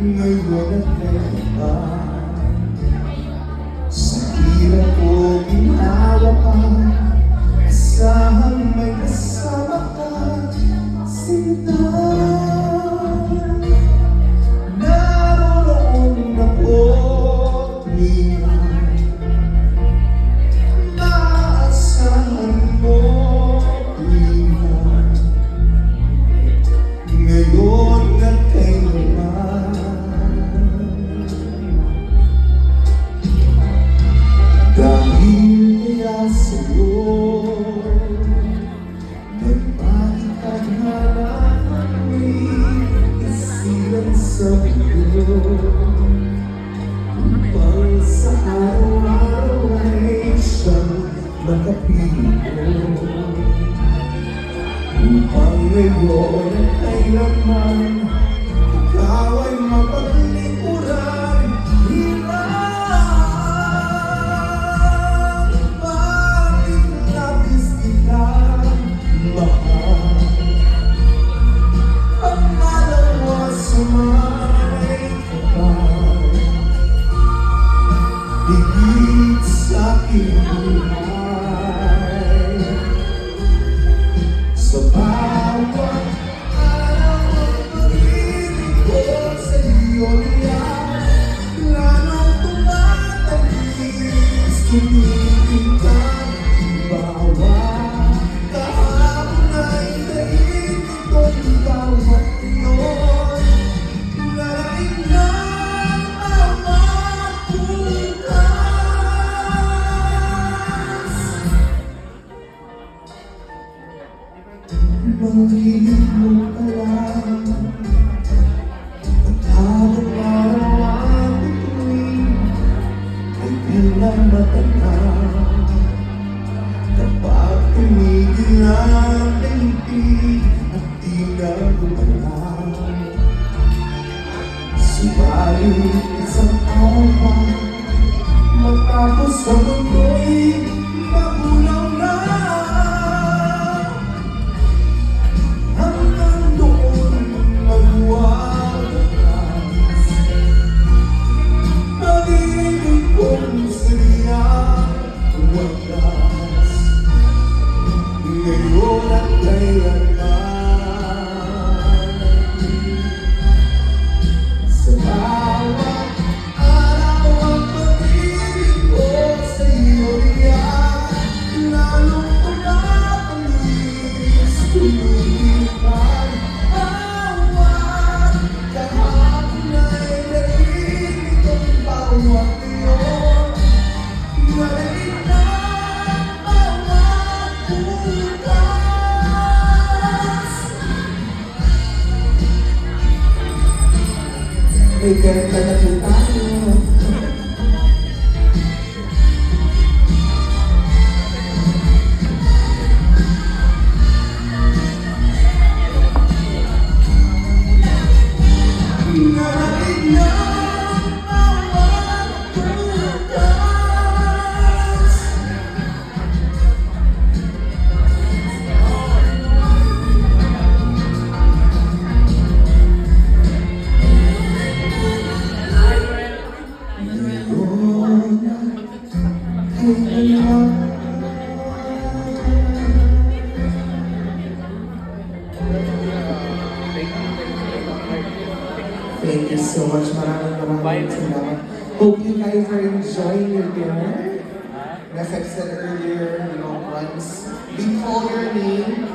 Ngayon at kaiba sa hirap ko ginawa ka, asahang may kasama ka, sinta. Naroon ako ngayon, maasahan mo ngayon, ngayon at kailanman. Dahil kaya sa'yo nagpakitadhana ako'y isilang sa iyo, upang sa araw-araw ay siyang makapiling, upang ngayon at kailanman ikaw ay mapaglikuran. Bakit labis kitang mahal, ang malawa sumay kapal, higit sa aking buhay. Sa bawat araw ang pag-ibig ko sa iyo niyan, lalong tumatamis, tumitintang bawat kahapon ay tahimik kong bawat iyon, lalaking ng bawat bukas. Mahilig mo ka lang, at habang araw ang bituin ay kailang matanaw. Kapag tumigil ang daigdig at di na gumalaw, subalit isang araw pa matapos ang mundo'y magulaw na. Hanggang doon magwawakas, pag-ibig kong siyang wakas, ngayon at kailanman. Sa bawat araw ang pag-ibig ko sa iyo niyan, lalong tumatamis, tumitipan bawat kahapon ay narinig kong bawat iyon, narinig ng bawat bukas. May ganda na po tayo. Narinig ng bawat bukas. Thank you so much. Maraming salamat. Hope you guys are enjoying your dinner. As I've said earlier, once we call your name,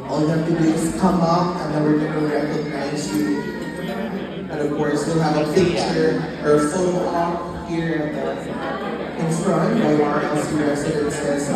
all you have to do is come up and then we're going to recognize you. And of course, we'll have a picture or a photo op here in front by our LC residences.